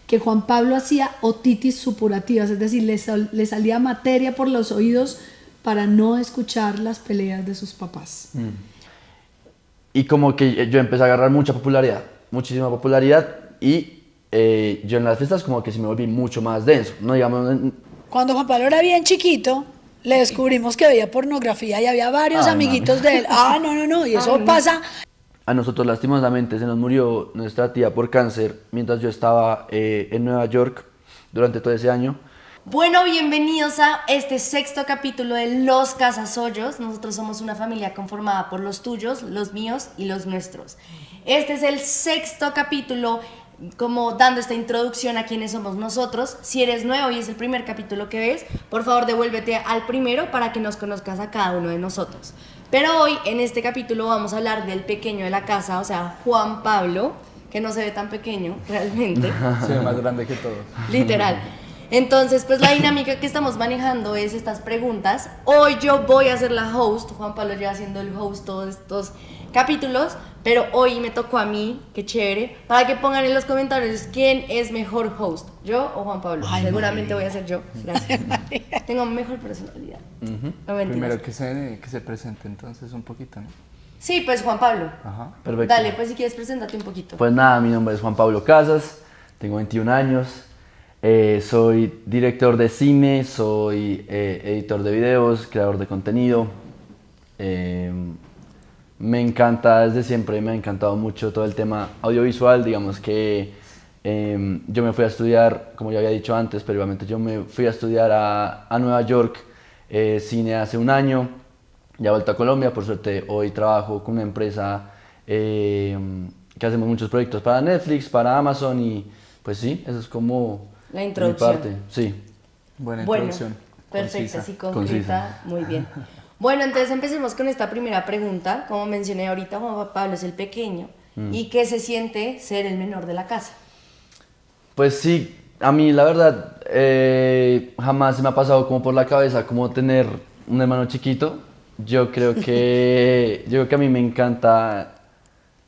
que Juan Pablo hacía otitis supurativas, es decir, le salía materia por los oídos para no escuchar las peleas de sus papás. Y como que yo empecé a agarrar mucha popularidad, muchísima popularidad, y yo en las fiestas como que sí me volví mucho más denso, no digamos... Cuando Juan Pablo era bien chiquito, le descubrimos que veía pornografía y había varios amiguitos de él. No, y eso pasa. A nosotros lastimosamente se nos murió nuestra tía por cáncer mientras yo estaba en Nueva York durante todo ese año. Bueno, bienvenidos a este sexto capítulo de Los Casasollos. Nosotros somos una familia conformada por los tuyos, los míos y los nuestros. Este es el sexto capítulo, como dando esta introducción a quiénes somos nosotros. Si eres nuevo y es el primer capítulo que ves, por favor devuélvete al primero para que nos conozcas a cada uno de nosotros. Pero hoy, en este capítulo, vamos a hablar del pequeño de la casa, o sea, Juan Pablo, que no se ve tan pequeño, realmente. Se ve más grande que todos. Literal. Entonces, pues la dinámica que estamos manejando es estas preguntas. Hoy yo voy a ser la host, Juan Pablo lleva siendo el host todos estos capítulos, pero hoy me tocó a mí, qué chévere, para que pongan en los comentarios quién es mejor host, yo o Juan Pablo. Seguramente voy a ser yo, gracias. Tengo mejor personalidad. No mentiras. Primero que se presente entonces un poquito, ¿no? Sí, pues Juan Pablo. Ajá. Perfecto. Dale, pues si quieres preséntate un poquito. Pues nada, mi nombre es Juan Pablo Casas, tengo 21 años, soy director de cine, soy editor de videos, creador de contenido. Me encanta, desde siempre me ha encantado mucho todo el tema audiovisual, digamos que yo me fui a estudiar, como ya había dicho antes, pero obviamente yo me fui a estudiar a Nueva York cine hace un año, ya he vuelto a Colombia, por suerte hoy trabajo con una empresa que hacemos muchos proyectos para Netflix, para Amazon y pues sí, eso es como la introducción. mi parte, sí. Buena introducción. Perfecto, así concreta, concisa. muy bien. Bueno, entonces empecemos con esta primera pregunta. Como mencioné ahorita, Juan Pablo es el pequeño. ¿Y qué se siente ser el menor de la casa? Pues sí, a mí la verdad jamás se me ha pasado como por la cabeza como tener un hermano chiquito. Yo creo que a mí me encanta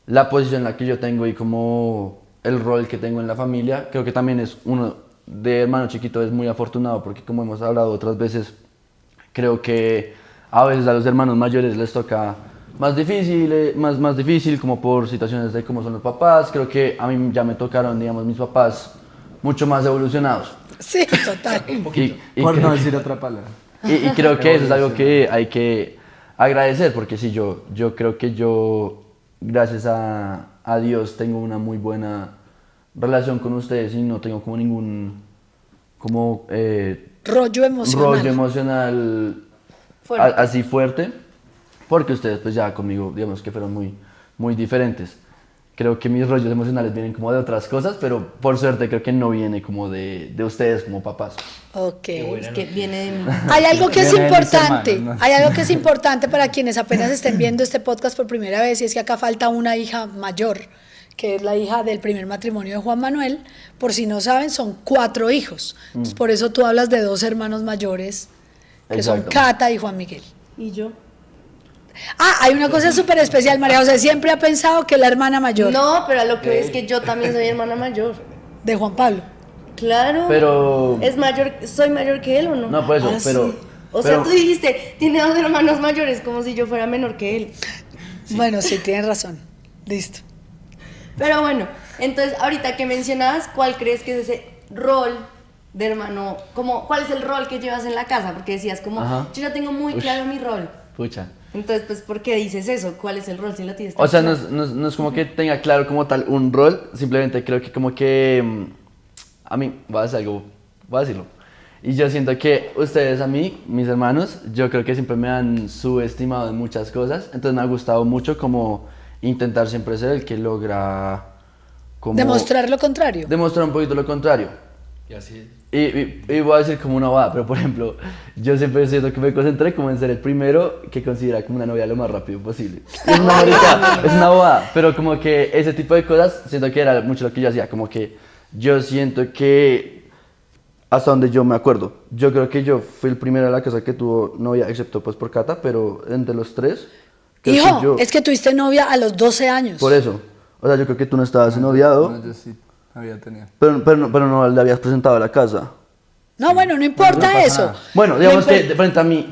la posición en la que yo tengo y como el rol que tengo en la familia. Creo que también es uno de hermano chiquito es muy afortunado porque como hemos hablado otras veces, creo que a veces a los hermanos mayores les toca más difícil como por situaciones de cómo son los papás. Creo que a mí ya me tocaron, digamos, mis papás mucho más evolucionados. Sí, total. Por no decir otra palabra. Y creo que eso es algo que hay que agradecer, porque sí, yo creo que yo, gracias a Dios, tengo una muy buena relación con ustedes y no tengo como ningún rollo emocional. Fuerte. Así fuerte, porque ustedes pues ya conmigo, digamos que fueron muy diferentes. Creo que mis rollos emocionales vienen como de otras cosas, pero por suerte creo que no viene como de ustedes como papás. Ok. Es que viene de mí. Hay algo que es Viene de mis importante, hermanos, ¿no? hay algo que es importante para quienes apenas estén viendo este podcast por primera vez, y es que acá falta una hija mayor, que es la hija del primer matrimonio de Juan Manuel. Por si no saben, son 4 hijos. Entonces, por eso tú hablas de 2 hermanos mayores, que son Exacto. Cata y Juan Miguel. ¿Y yo? Hay una cosa súper especial, María José siempre ha pensado que la hermana mayor No, pero a lo que es que yo también soy hermana mayor. de Juan Pablo. Claro. Pero... ¿Es mayor, soy mayor que él o no? No, por eso, pero... sí. O sea, tú dijiste, tiene 2 hermanos mayores, como si yo fuera menor que él. Bueno, sí, tienes razón. Listo. Pero bueno, entonces ahorita que mencionabas, ¿cuál crees que es ese rol de hermano? ¿Cuál es el rol que llevas en la casa? Porque decías como, Ajá. yo ya tengo muy claro mi rol. Pucha. Entonces, pues, ¿por qué dices eso? ¿Cuál es el rol si lo tienes tan O sea, claro? no es como que tenga claro como tal un rol, simplemente creo que como que a mí, voy a decirlo. Y yo siento que ustedes a mí, mis hermanos, yo creo que siempre me han subestimado en muchas cosas, entonces me ha gustado mucho como intentar siempre ser el que logra como... Demostrar lo contrario. Demostrar un poquito lo contrario. Y así es. Y voy a decir como una bobada, pero por ejemplo, yo siempre siento que me concentré como en ser el primero que considera como una novia lo más rápido posible. Y es una marica, es una bobada, pero como que ese tipo de cosas siento que era mucho lo que yo hacía, como que yo siento que hasta donde yo me acuerdo, yo creo que yo fui el primero de la casa que tuvo novia, excepto pues por Cata, pero entre los 3 Hijo, yo, es que tuviste novia a los 12 años. por eso, o sea, yo creo que tú no estabas noviado. No, yo sí. había tenido. Pero no le habías presentado a la casa. No, bueno, no importa pasa eso. nada. Bueno, digamos Lo que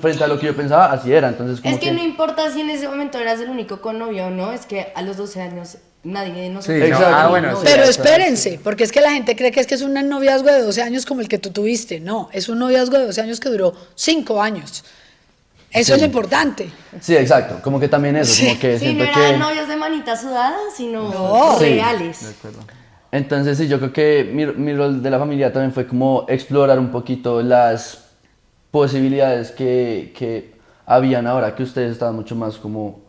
frente a lo que yo pensaba, así era, entonces como Es que no importa si en ese momento eras el único con novio o no, es que a los 12 años nadie de nosotros Sí, no, tenía ah, bueno, novio. sí. Pero eso espérense, porque es que la gente cree que es un noviazgo de 12 años como el que tú tuviste. No, es un noviazgo de 12 años que duró 5 años. Eso es lo importante. Sí, exacto, como que también eso, como que Sí, no siento eran que... novios de manita sudada, sino No. reales. De acuerdo. Entonces sí, yo creo que mi rol de la familia también fue como explorar un poquito las posibilidades que habían ahora que ustedes estaban mucho más como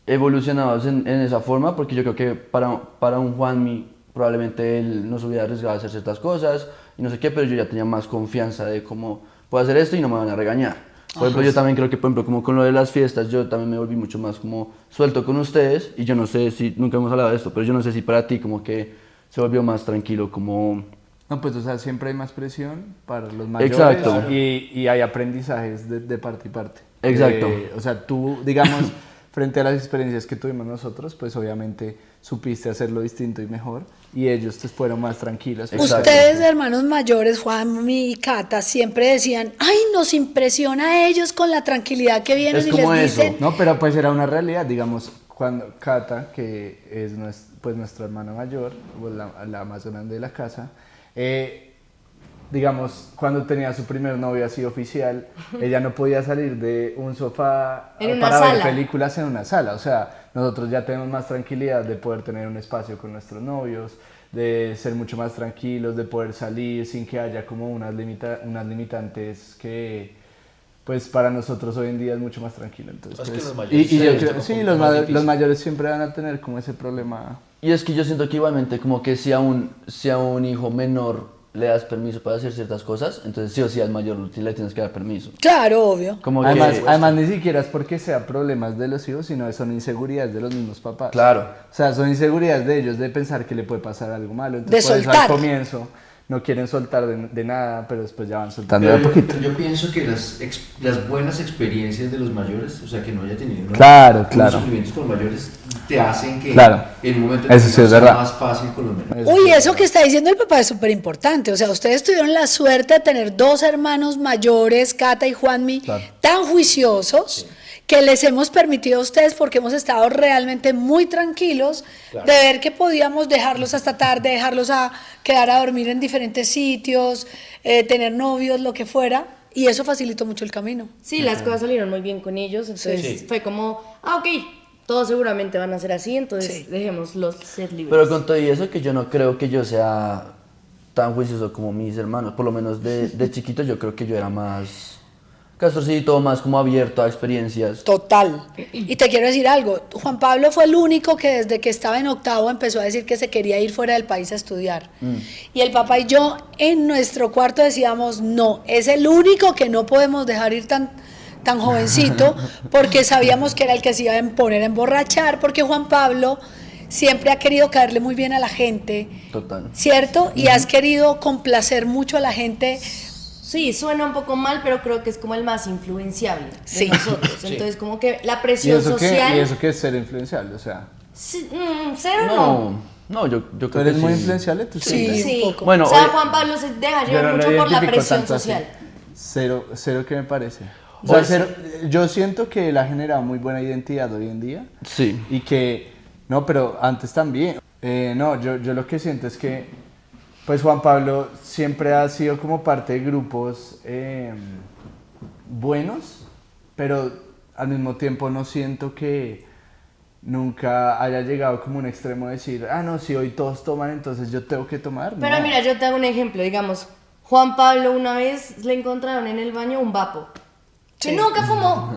evolucionados en esa forma, porque yo creo que para un Juanmi probablemente él no se hubiera arriesgado a hacer ciertas cosas y no sé qué, pero yo ya tenía más confianza de cómo puedo hacer esto y no me van a regañar. Por ejemplo, yo también creo que, por ejemplo, como con lo de las fiestas, yo también me volví mucho más como suelto con ustedes y yo no sé si, nunca hemos hablado de esto, pero yo no sé si para ti como que se volvió más tranquilo, como... No, pues, o sea, siempre hay más presión para los mayores. Exacto. Y hay aprendizajes de parte y parte. Exacto. O sea, tú, digamos, frente a las experiencias que tuvimos nosotros, pues obviamente supiste hacerlo distinto y mejor. Y ellos te fueron más tranquilos. Exacto. Ustedes, hermanos mayores, Juan y Cata, siempre decían, ay, nos impresiona a ellos con la tranquilidad que vienen Es y como les eso. dicen. No, pero pues era una realidad, digamos, cuando Cata, que es pues nuestra hermana mayor, o la más grande de la casa, digamos, cuando tenía su primer novio así oficial, ella no podía salir de un sofá En una para ver sala. películas en una sala. O sea, nosotros ya tenemos más tranquilidad de poder tener un espacio con nuestros novios, de ser mucho más tranquilos, de poder salir sin que haya como unas limitantes que pues para nosotros hoy en día es mucho más tranquilo. Entonces, Es que pues, los mayores y yo sí, creo, es sí, un los, poco más difícil. los mayores siempre van a tener como ese problema. Y es que yo siento que igualmente como que si a un hijo menor le das permiso para hacer ciertas cosas, entonces sí o sí al mayor sí le tienes que dar permiso. Claro, obvio. Como Además, ni siquiera es porque sea problemas de los hijos, sino son inseguridades de los mismos papás. Claro. O sea, son inseguridades de ellos de pensar que le puede pasar algo malo. Entonces, De por eso soltar. al comienzo no quieren soltar de nada, pero después ya van soltando de a Pero poquito. yo pienso que las buenas experiencias de los mayores, o sea, que no haya tenido unos Claro. sufrimientos con los mayores, te hacen que Claro. en un momento Eso sí es sea verdad. más fácil con los menores. Uy, eso que está diciendo el papá es súper importante. O sea, ustedes tuvieron la suerte de tener dos hermanos mayores, Cata y Juanmi, Claro. tan juiciosos que les hemos permitido a ustedes, porque hemos estado realmente muy tranquilos de ver que podíamos dejarlos hasta tarde, dejarlos a quedar a dormir en diferentes sitios, tener novios, lo que fuera, y eso facilitó mucho el camino. Sí, las cosas salieron muy bien con ellos, entonces Sí. fue como, ok, todos seguramente van a ser así, entonces Sí. dejémoslos ser libres. Pero con todo y eso que yo no creo que yo sea tan juicioso como mis hermanos, por lo menos de chiquito yo creo que yo era más castorcito, más como abierto a experiencias. Total. Y te quiero decir algo, Juan Pablo fue el único que desde que estaba en octavo empezó a decir que se quería ir fuera del país a estudiar. Y el papá y yo en nuestro cuarto decíamos, no, es el único que no podemos dejar ir tan jovencito, porque sabíamos que era el que se iba a poner a emborrachar, porque Juan Pablo siempre ha querido caerle muy bien a la gente, Total. ¿cierto? Y has querido complacer mucho a la gente. Sí, suena un poco mal, pero creo que es como el más influenciable de Sí. nosotros. Entonces, como que la ¿Y presión eso, social... ¿Y eso qué es ser influenciable? O sea, Sí, cero no. No, yo ¿tú creo eres que muy sí. influenciable? ¿Tú Sí. sientes? Sí. un poco. Bueno, o sea, oye- Juan Pablo se deja Yo llevar no lo mucho por la identifico presión tanto así. social. Cero que me parece. O sea, yo siento que él ha generado muy buena identidad hoy en día. Sí. Y que, no, pero antes también. No, yo lo que siento es que, pues Juan Pablo siempre ha sido como parte de grupos buenos, pero al mismo tiempo no siento que nunca haya llegado como un extremo de decir, ah, no, si hoy todos toman, entonces yo tengo que tomar. Pero No. mira, yo te hago un ejemplo, digamos, Juan Pablo una vez le encontraron en el baño un vapo, que Sí. nunca fumó.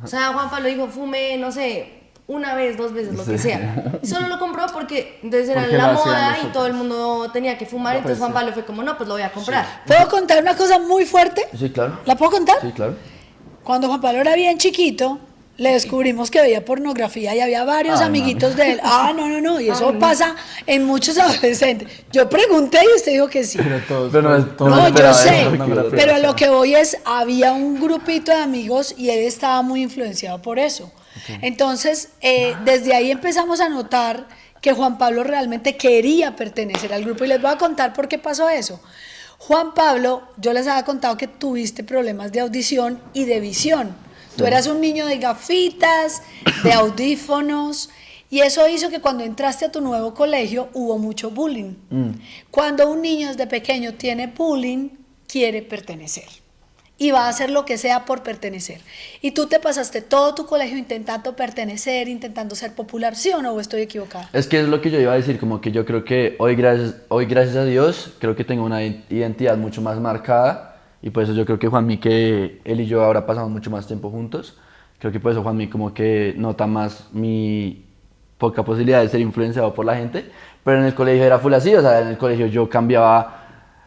O sea, Juan Pablo dijo, fume, no sé, una vez, 2 veces, lo que sea. Solo lo compró porque entonces era Porque la lo hacían moda los y otros. todo el mundo tenía que fumar, entonces pues Juan sí. Pablo fue como, no, pues lo voy a comprar. ¿Puedo contar una cosa muy fuerte? Sí, claro. ¿La puedo contar? Sí, claro. Cuando Juan Pablo era bien chiquito, le descubrimos que veía pornografía y había varios Ay, amiguitos de él. No, y eso pasa en muchos adolescentes. Yo pregunté y usted dijo que sí. Pero todos, Pero no, todos No, yo esperaba sé, eso, pornografía. pero a lo que voy es, había un grupito de amigos y él estaba muy influenciado por eso. Entonces, desde ahí empezamos a notar que Juan Pablo realmente quería pertenecer al grupo. Y les voy a contar por qué pasó eso. Juan Pablo, yo les había contado que tuviste problemas de audición y de visión. Tú eras un niño de gafitas, de audífonos, y eso hizo que cuando entraste a tu nuevo colegio hubo mucho bullying. Cuando un niño desde pequeño tiene bullying, quiere pertenecer. Y va a hacer lo que sea por pertenecer. Y tú te pasaste todo tu colegio intentando pertenecer, intentando ser popular, ¿sí o no? ¿O estoy equivocada? Es que es lo que yo iba a decir, como que yo creo que hoy gracias a Dios, creo que tengo una identidad mucho más marcada, y por eso yo creo que Juanmi, que él y yo ahora pasamos mucho más tiempo juntos, creo que por eso Juanmi como que nota más mi poca posibilidad de ser influenciado por la gente, pero en el colegio era full así, o sea, en el colegio yo cambiaba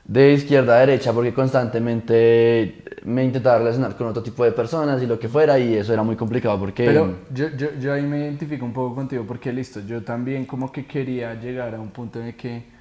de izquierda a derecha porque constantemente me intentaba relacionar con otro tipo de personas y lo que fuera, y eso era muy complicado porque... Pero yo ahí me identifico un poco contigo porque listo, yo también como que quería llegar a un punto en el que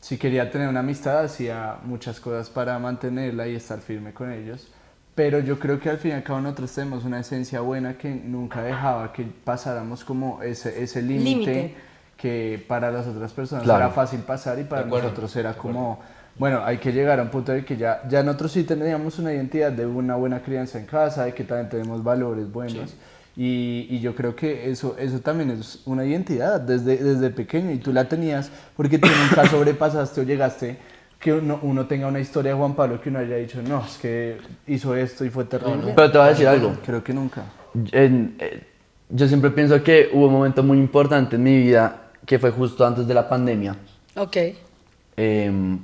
si quería tener una amistad hacía muchas cosas para mantenerla y estar firme con ellos, pero yo creo que al fin y al cabo nosotros tenemos una esencia buena que nunca dejaba que pasáramos como ese límite que para las otras personas era fácil pasar y para nosotros era como... Bueno, hay que llegar a un punto de que ya nosotros sí teníamos una identidad de una buena crianza en casa, de que también tenemos valores buenos. Y yo creo que eso también es una identidad desde pequeño, y tú la tenías porque tú nunca sobrepasaste o llegaste que uno tenga una historia de Juan Pablo que uno haya dicho, no, es que hizo esto y fue terrible. Pero te voy a decir algo. Creo que nunca. Yo siempre pienso que hubo un momento muy importante en mi vida que fue justo antes de la pandemia. Ok.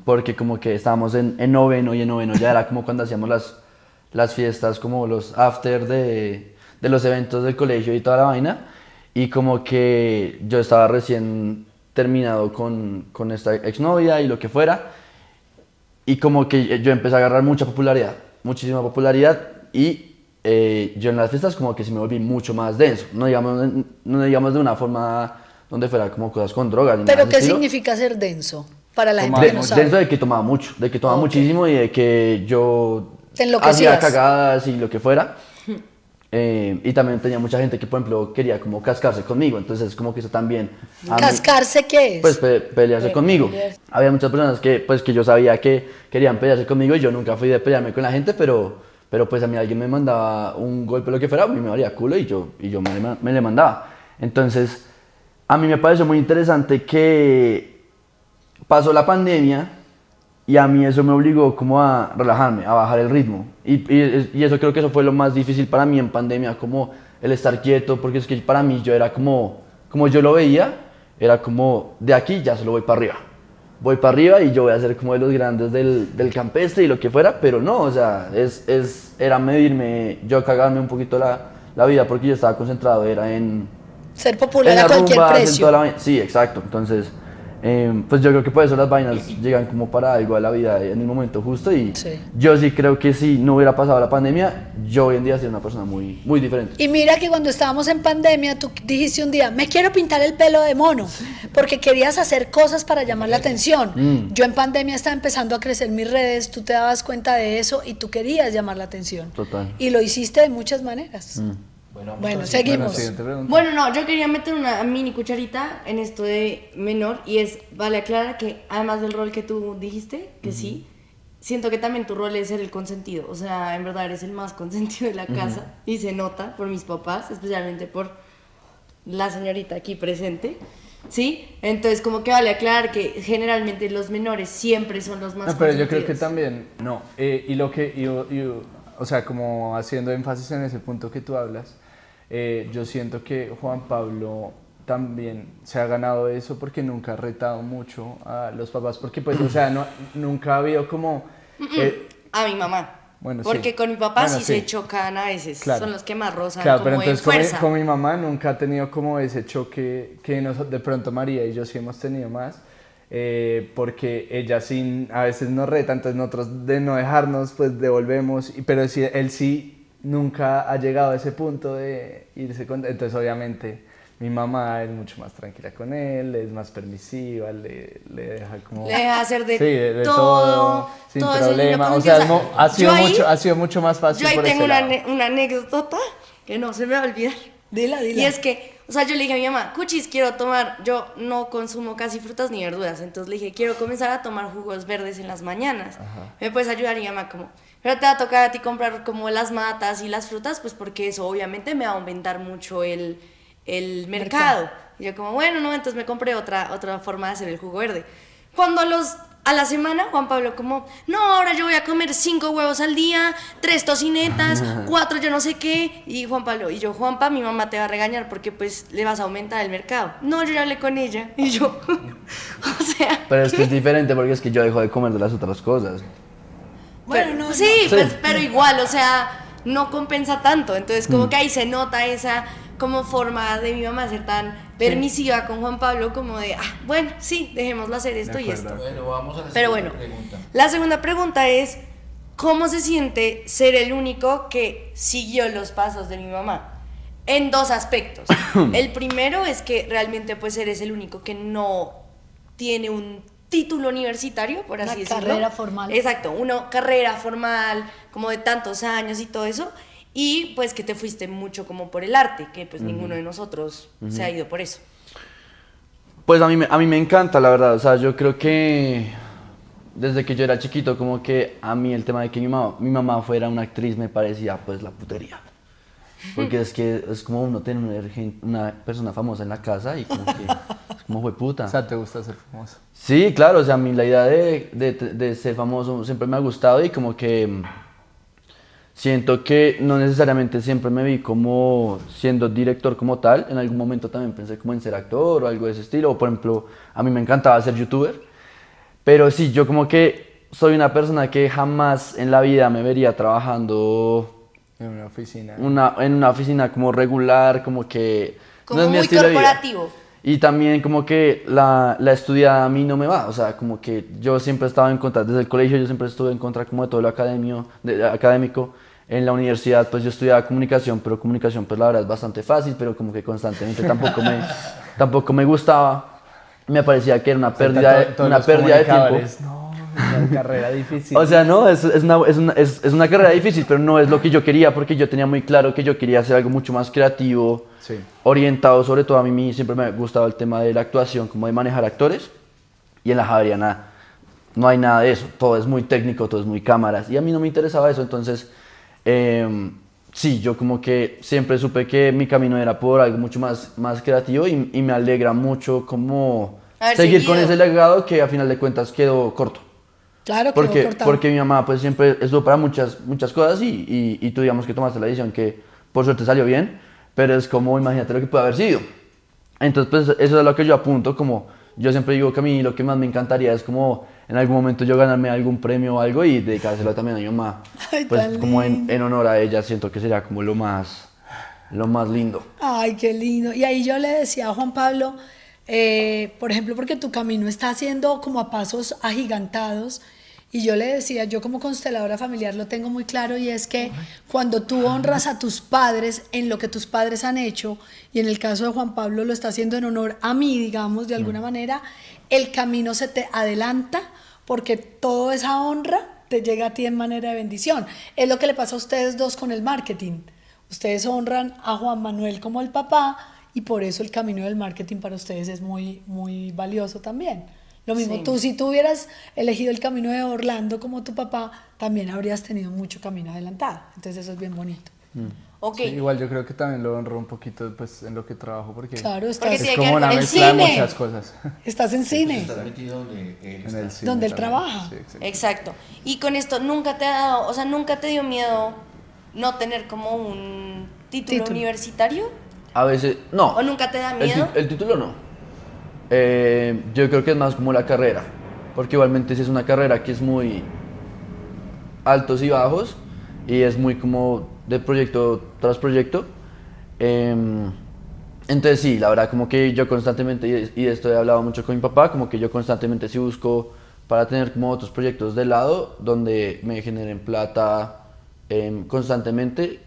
Porque como que estábamos en noveno, y en noveno ya era como cuando hacíamos las fiestas, como los after de los eventos del colegio y toda la vaina, y como que yo estaba recién terminado con esta exnovia y lo que fuera, y como que yo empecé a agarrar mucha popularidad, muchísima popularidad, y yo en las fiestas como que sí me volví mucho más denso, no digamos de una forma donde fuera como cosas con drogas. ¿Pero qué significa ser denso? Para la gente que no sabe. Denso de que tomaba mucho, de que tomaba muchísimo, y de que yo te enloquecías, hacía cagadas y lo que fuera. Y también tenía mucha gente que, por ejemplo, quería como cascarse conmigo, entonces como que eso también... ¿Cascarse qué es? Pues pelearse conmigo. Había muchas personas que yo sabía que querían pelearse conmigo, y yo nunca fui de pelearme con la gente, pero pues a mí alguien me mandaba un golpe o lo que fuera, a mí me valía culo y yo me le mandaba. Entonces, a mí me pareció muy interesante que pasó la pandemia y a mí eso me obligó como a relajarme, a bajar el ritmo. Y eso creo que eso fue lo más difícil para mí en pandemia, como el estar quieto, porque es que para mí yo era como yo lo veía, era como de aquí ya solo voy para arriba. Voy para arriba y yo voy a ser como de los grandes del campestre y lo que fuera, pero no, o sea, era medirme, yo cagarme un poquito la vida, porque yo estaba concentrado, era en... ser popular a cualquier precio. Sí, exacto, entonces... pues yo creo que por eso las vainas llegan como para algo a la vida en el momento justo, y yo sí creo que si no hubiera pasado la pandemia, yo hoy en día sería una persona muy, muy diferente. Y mira que cuando estábamos en pandemia, tú dijiste un día, me quiero pintar el pelo de mono, porque querías hacer cosas para llamar la atención. Yo en pandemia estaba empezando a crecer mis redes, tú te dabas cuenta de eso y tú querías llamar la atención. Total. Y lo hiciste de muchas maneras. Bueno, seguimos. Bueno, no, yo quería meter una mini cucharita en esto de menor, y vale aclarar que además del rol que tú dijiste, que sí, siento que también tu rol es ser el consentido, o sea, en verdad eres el más consentido de la casa, y se nota por mis papás, especialmente por la señorita aquí presente, ¿sí? Entonces como que vale aclarar que generalmente los menores siempre son los más pero consentidos. yo creo que también, o sea, como haciendo énfasis en ese punto que tú hablas, yo siento que Juan Pablo también se ha ganado eso porque nunca ha retado mucho a los papás, porque pues, o sea, nunca ha habido como... a mi mamá. Bueno, porque sí. con mi papá Bueno, sí se chocan a veces, son los que más rozan, claro, como pero entonces fuerza. Con mi mamá nunca ha tenido como ese choque que de pronto María y yo sí hemos tenido más, porque ella sí a veces nos reta, entonces nosotros de no dejarnos pues devolvemos, pero sí, él sí nunca ha llegado a ese punto de irse con... Entonces obviamente mi mamá es mucho más tranquila con él, es más permisiva, le deja como... Le deja hacer de todo sin todo problema, o sea, ha sido mucho más fácil. Yo ahí por tengo ese lado. una anécdota que no se me va a olvidar. Dila. Y es que o sea, yo le dije a mi mamá, Cuchis, quiero tomar, yo no consumo casi frutas ni verduras, entonces le dije, quiero comenzar a tomar jugos verdes en las mañanas. ¿Me puedes ayudar? Y mi mamá como, pero te va a tocar a ti comprar como las matas y las frutas, pues porque eso obviamente me va a aumentar mucho el mercado. Y yo como, bueno, no, entonces me compré otra forma de hacer el jugo verde. Cuando a la semana, Juan Pablo como, no, ahora yo voy a comer 5 huevos al día, 3 tocinetas, 4 yo no sé qué. Y Juan Pablo, y yo, Juanpa, mi mamá te va a regañar porque pues le vas a aumentar el mercado. No, yo ya hablé con ella. Y yo, o sea... Pero es que es diferente porque es que yo dejo de comer de las otras cosas. Bueno, pero, no, sí, no. pues, pero igual, o sea, no compensa tanto. Entonces como que ahí se nota esa como forma de mi mamá ser tan permisiva con Juan Pablo, como de, bueno, sí, dejémoslo hacer esto y esto. Bueno, vamos a la Pero segunda bueno, pregunta. la segunda pregunta es, ¿cómo se siente ser el único que siguió los pasos de mi mamá? En 2 aspectos. El primero es que realmente pues eres el único que no tiene un título universitario, por así Una decirlo. carrera formal. Exacto, una carrera formal, como de tantos años y todo eso. Y pues que te fuiste mucho como por el arte, que pues ninguno de nosotros se ha ido por eso. Pues a mí me encanta, la verdad. O sea, yo creo que desde que yo era chiquito, como que a mí el tema de que mi mamá fuera una actriz me parecía pues la putería. Porque es que es como uno tener una persona famosa en la casa y como que es como fue puta. O sea, ¿te gusta ser famoso? Sí, claro, o sea, a mí la idea de ser famoso siempre me ha gustado y como que siento que no necesariamente siempre me vi como siendo director como tal. En algún momento también pensé como en ser actor o algo de ese estilo. O por ejemplo, a mí me encantaba ser youtuber. Pero sí, yo como que soy una persona que jamás en la vida me vería trabajando En una oficina. en una oficina como regular, como que Como no es mi muy estilo de vida. corporativo. Y también como que la estudiada a mí no me va, o sea, como que yo siempre estaba en contra, desde el colegio yo siempre estuve en contra como de todo lo académico. En la universidad pues yo estudiaba comunicación, pero comunicación pues la verdad es bastante fácil, pero como que constantemente tampoco me gustaba. Me parecía que era una pérdida de tiempo. No, una carrera difícil. O sea, no, es una carrera difícil, pero no es lo que yo quería, porque yo tenía muy claro que yo quería hacer algo mucho más creativo, Sí. orientado sobre todo a mí siempre me ha gustado el tema de la actuación, como de manejar actores, y en la Javería nada, no hay nada de eso, todo es muy técnico, todo es muy cámaras, y a mí no me interesaba eso, entonces, sí, yo como que siempre supe que mi camino era por algo mucho más creativo, y me alegra mucho como Haber seguir seguido. con ese legado que a final de cuentas quedó corto. Claro, quedó Porque, cortado. porque mi mamá pues siempre estuvo para muchas cosas y tú digamos que tomaste la decisión que por suerte salió bien, pero es como imagínate lo que puede haber sido. Entonces pues eso es a lo que yo apunto, como yo siempre digo que a mí lo que más me encantaría es como en algún momento yo ganarme algún premio o algo y dedicárselo también a mi mamá. Ay, Pues tan como lindo. en honor a ella siento que sería como lo más lindo. Ay, qué lindo. Y ahí yo le decía a Juan Pablo, por ejemplo, porque tu camino está haciendo como a pasos agigantados. Y yo le decía, yo como consteladora familiar lo tengo muy claro y es que cuando tú honras a tus padres en lo que tus padres han hecho, y en el caso de Juan Pablo lo está haciendo en honor a mí, digamos, de alguna manera, el camino se te adelanta porque toda esa honra te llega a ti en manera de bendición. Es lo que le pasa a ustedes dos con el marketing. Ustedes honran a Juan Manuel como el papá y por eso el camino del marketing para ustedes es muy, muy valioso también. Lo mismo Sí. tú, si tú hubieras elegido el camino de Orlando como tu papá, también habrías tenido mucho camino adelantado. Entonces eso es bien bonito. Ok. Sí, igual yo creo que también lo honro un poquito pues, en lo que trabajo porque Claro, Porque estás, tiene es que ver como una con el mezcla de cine. muchas cosas. estás en cine, Estás metido donde él En está. el cine donde él también. trabaja. Sí, exacto. Exacto. Y con esto nunca te ha dado, o sea, nunca te dio miedo no tener como un título universitario, A veces, no. o nunca te da miedo. El título no. Yo creo que es más como la carrera, porque igualmente si es una carrera que es muy altos y bajos y es muy como de proyecto tras proyecto. Entonces sí, la verdad como que yo constantemente, y de esto he hablado mucho con mi papá, como que yo constantemente sí busco para tener como otros proyectos de lado donde me generen plata constantemente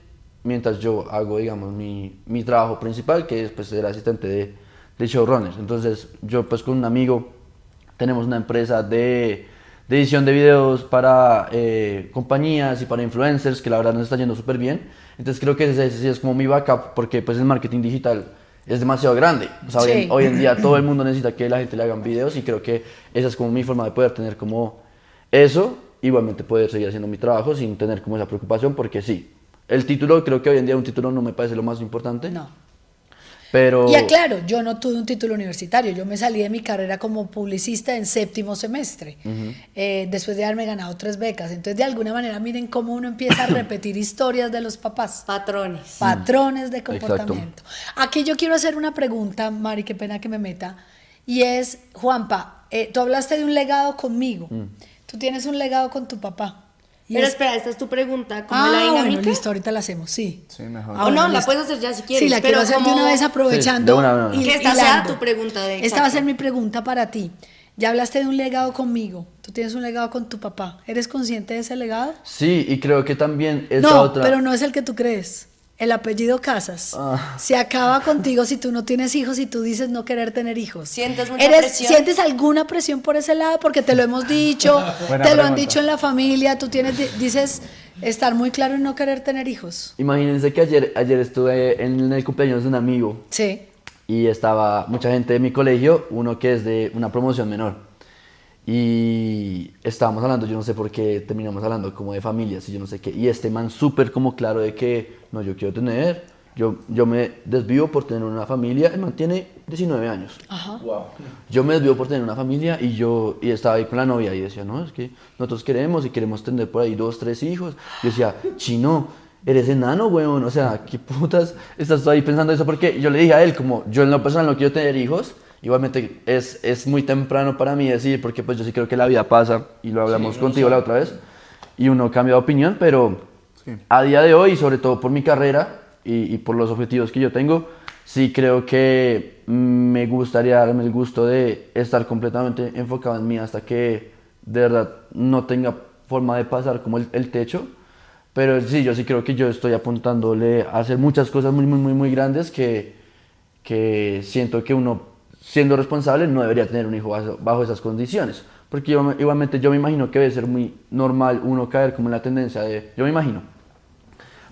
mientras yo hago, digamos, mi trabajo principal, que es pues, ser asistente de showrunners. Entonces yo pues con un amigo tenemos una empresa de edición de videos para compañías y para influencers que la verdad nos está yendo súper bien. Entonces creo que ese sí es como mi backup porque pues el marketing digital es demasiado grande. O sea, Sí. hoy en día todo el mundo necesita que la gente le hagan videos y creo que esa es como mi forma de poder tener como eso, igualmente poder seguir haciendo mi trabajo sin tener como esa preocupación, porque sí, el título, creo que hoy en día un título no me parece lo más importante, No. pero... Y aclaro, yo no tuve un título universitario, yo me salí de mi carrera como publicista en 7º semestre, después de haberme ganado 3 becas. Entonces, de alguna manera, miren cómo uno empieza a repetir historias de los papás. Patrones. Patrones de Exacto. comportamiento. Aquí yo quiero hacer una pregunta, Mari, qué pena que me meta, y es, Juanpa, tú hablaste de un legado conmigo, tú tienes un legado con tu papá. Y Pero es- espera, esta es tu pregunta, ¿cómo la bueno, dinámica? listo, ahorita la hacemos, sí. Sí, mejor. Ah, O no, bueno, la listo. puedes hacer ya si quieres. Sí, la quiero hacer de como una vez aprovechando. Sí, de una. que esta sea hilando. tu pregunta de Esta va a ser exacto. mi pregunta para ti. Ya hablaste de un legado conmigo. Tú tienes un legado con tu papá. ¿Eres consciente de ese legado? Sí, y creo que también esta No, otra... pero no es el que tú crees. El apellido Casas se acaba contigo si tú no tienes hijos y tú dices no querer tener hijos. ¿Sientes mucha presión? ¿Sientes alguna presión por ese lado? Porque te lo hemos dicho, Buena te lo han pregunta. dicho en la familia, tú dices estar muy claro en no querer tener hijos. Imagínense que ayer estuve en el cumpleaños de un amigo Sí. y estaba mucha gente de mi colegio, uno que es de una promoción menor. Y estábamos hablando, yo no sé por qué terminamos hablando como de familias y yo no sé qué. Y este man súper como claro de que no, yo quiero tener, yo me desvío por tener una familia. El man tiene 19 años. Ajá. Yo me desvío por tener una familia y estaba ahí con la novia y decía, no, es que nosotros queremos y queremos tener por ahí 2, 3 hijos. Yo decía, chino, eres enano, weón, o sea, ¿qué putas estás tú ahí pensando eso? Porque yo le dije a él, como yo en lo personal no quiero tener hijos, igualmente es muy temprano para mí decir, porque pues yo sí creo que la vida pasa, y lo hablamos contigo la otra vez, y uno cambia de opinión, pero a día de hoy, sobre todo por mi carrera y por los objetivos que yo tengo, sí creo que me gustaría darme el gusto de estar completamente enfocado en mí hasta que de verdad no tenga forma de pasar como el techo. Pero sí, yo sí creo que yo estoy apuntándole a hacer muchas cosas muy grandes que siento que uno, siendo responsable, no debería tener un hijo bajo esas condiciones. Porque igualmente yo me imagino que debe ser muy normal uno caer como en la tendencia de... Yo me imagino,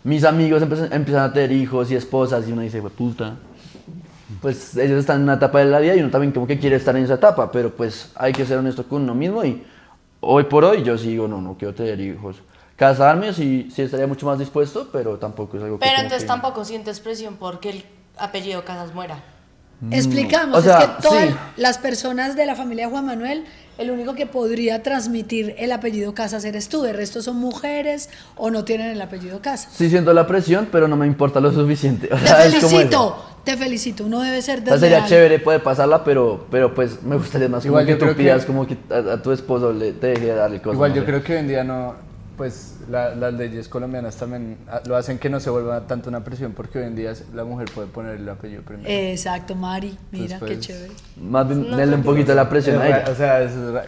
mis amigos empiezan a tener hijos y esposas y uno dice, puta, pues ellos están en una etapa de la vida y uno también como que quiere estar en esa etapa, pero pues hay que ser honesto con uno mismo y hoy por hoy yo sigo, no quiero tener hijos. Casarme sí estaría mucho más dispuesto, pero tampoco es algo que... Pero como entonces que- tampoco sientes presión porque el apellido Casas muera. Explicamos, O sea, es que todas sí. las personas de la familia Juan Manuel, el único que podría transmitir el apellido Casas eres tú, el resto son mujeres o no tienen el apellido Casas. Sí siento la presión, pero no me importa lo suficiente. O Te sea, es como eso. felicito, uno debe ser O sea, sería desleal. chévere poder pasarla, pero pues me gustaría más como Igual que yo tú creo que- pidas como que a tu esposo te deje de darle cosas. Igual no yo sé. creo que hoy en día no, pues las leyes colombianas también lo hacen que no se vuelva tanto una presión porque hoy en día la mujer puede poner el apellido primero. Exacto, Mari, mira Entonces, qué pues, chévere. Más bien, denle un poquito la presión a ella. O sea,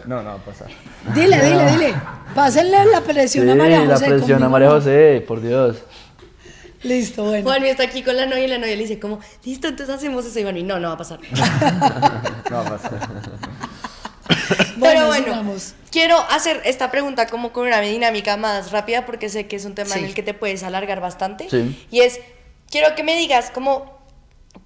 no va a pasar. Dile, pásenle la presión a Sí, María José. la presión a conmigo María no. José, por Dios. Listo, bueno. Juan está aquí con la novia y la novia le dice como, listo, entonces hacemos eso. Y Juan, no va a pasar. No va a pasar. Pero bueno, sigamos. quiero hacer esta pregunta como con una dinámica más rápida porque sé que es un tema Sí. en el que te puedes alargar bastante. Sí. Y es, quiero que me digas como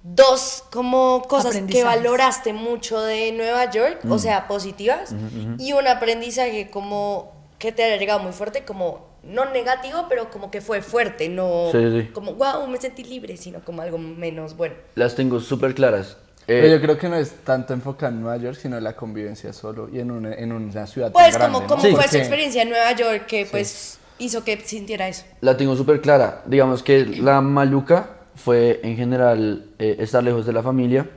dos como cosas que Aprendizajes. valoraste mucho de Nueva York, o sea, positivas, y un aprendizaje como que te haya llegado muy fuerte, como no negativo, pero como que fue fuerte, no Sí. como wow, me sentí libre, sino como algo menos bueno. Las tengo súper claras. Pero yo creo que no es tanto enfocado en Nueva York, sino en la convivencia solo y en una ciudad Pues tan grande, como ¿no? fue su Porque- experiencia en Nueva York que pues hizo que sintiera eso. La tengo súper clara. Digamos que la maluca fue en general estar lejos de la familia.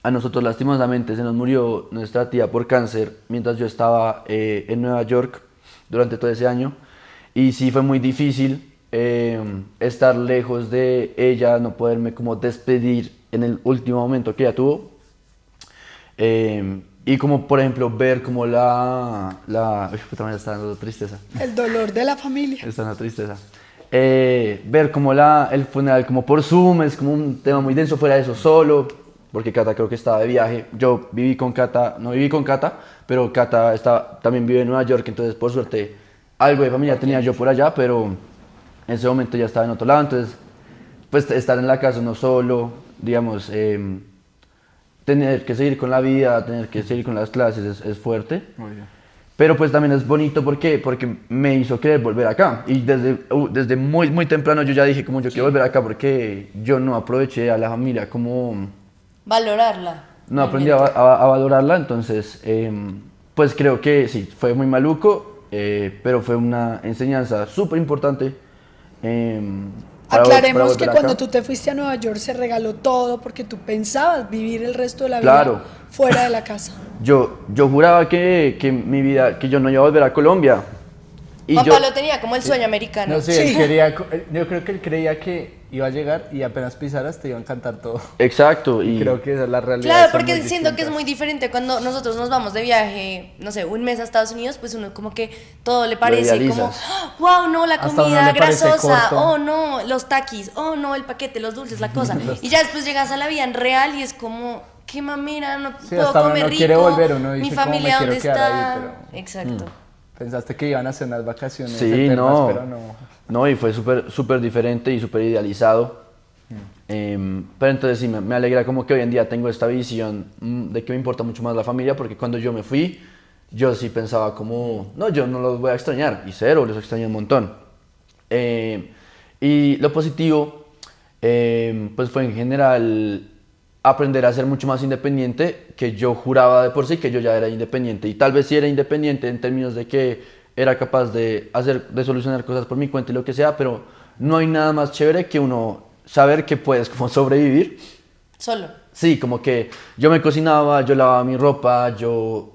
A nosotros lastimosamente se nos murió nuestra tía por cáncer mientras yo estaba en Nueva York durante todo ese año. Y sí fue muy difícil estar lejos de ella, no poderme como despedir en el último momento que ella tuvo. Y como por ejemplo ver como uy, puta, me está dando tristeza. El dolor de la familia. Está una tristeza. Ver como el funeral como por Zoom es como un tema muy denso, fuera de eso solo, porque Cata creo que estaba de viaje. Yo viví con Cata, no viví con Cata, pero Cata también vive en Nueva York, entonces por suerte algo de familia tenía yo por allá, pero en ese momento ya estaba en otro lado, entonces pues estar en la casa uno solo, digamos, tener que seguir con la vida, tener que seguir con las clases es fuerte. Muy bien. Pero pues también es bonito porque me hizo querer volver acá. Y desde muy, muy temprano yo ya dije como yo quiero volver acá porque yo no aproveché a la familia como... Valorarla. No aprendí a valorarla, entonces pues creo que sí, fue muy maluco, pero fue una enseñanza súper importante. Aclaremos que cuando tú te fuiste a Nueva York se regaló todo porque tú pensabas vivir el resto de la vida Claro. fuera de la casa. Yo juraba que mi vida, que yo no iba a volver a Colombia. Y Juan yo, Pablo tenía como el sueño americano. No sé, Sí. yo creo que él creía que iba a llegar y apenas pisaras te iba a encantar todo. Exacto, y Creo que esa es la realidad. Claro, son porque muy siento que es distintas. muy diferente cuando nosotros nos vamos de viaje, no sé, un mes a Estados Unidos, pues uno como que todo le parece como, idealizas. wow, no, la Hasta comida uno le parece grasosa, corto. oh no, los taquis, oh no, el paquete, los dulces, la cosa. Y ya después llegas a la vida en real y es como, qué mamera, no Sí, puedo hasta uno comer no rico, quiere volver, uno mi dice, ¿cómo me familia quiero dónde quedar está. ahí? Pero- Exacto. Pensaste que iban a ser unas vacaciones sí, eternas, no, pero no. no, y fue súper diferente y súper idealizado. Pero entonces sí, me alegra como que hoy en día tengo esta visión de que me importa mucho más la familia, porque cuando yo me fui, yo sí pensaba como, no, yo no los voy a extrañar, y cero, los extrañé un montón. Y lo positivo, pues fue en general aprender a ser mucho más independiente, que yo juraba de por sí que yo ya era independiente, y tal vez sí era independiente en términos de que era capaz de solucionar cosas por mi cuenta y lo que sea, pero no hay nada más chévere que uno saber que puedes como sobrevivir. Solo. Sí, como que yo me cocinaba, yo lavaba mi ropa, yo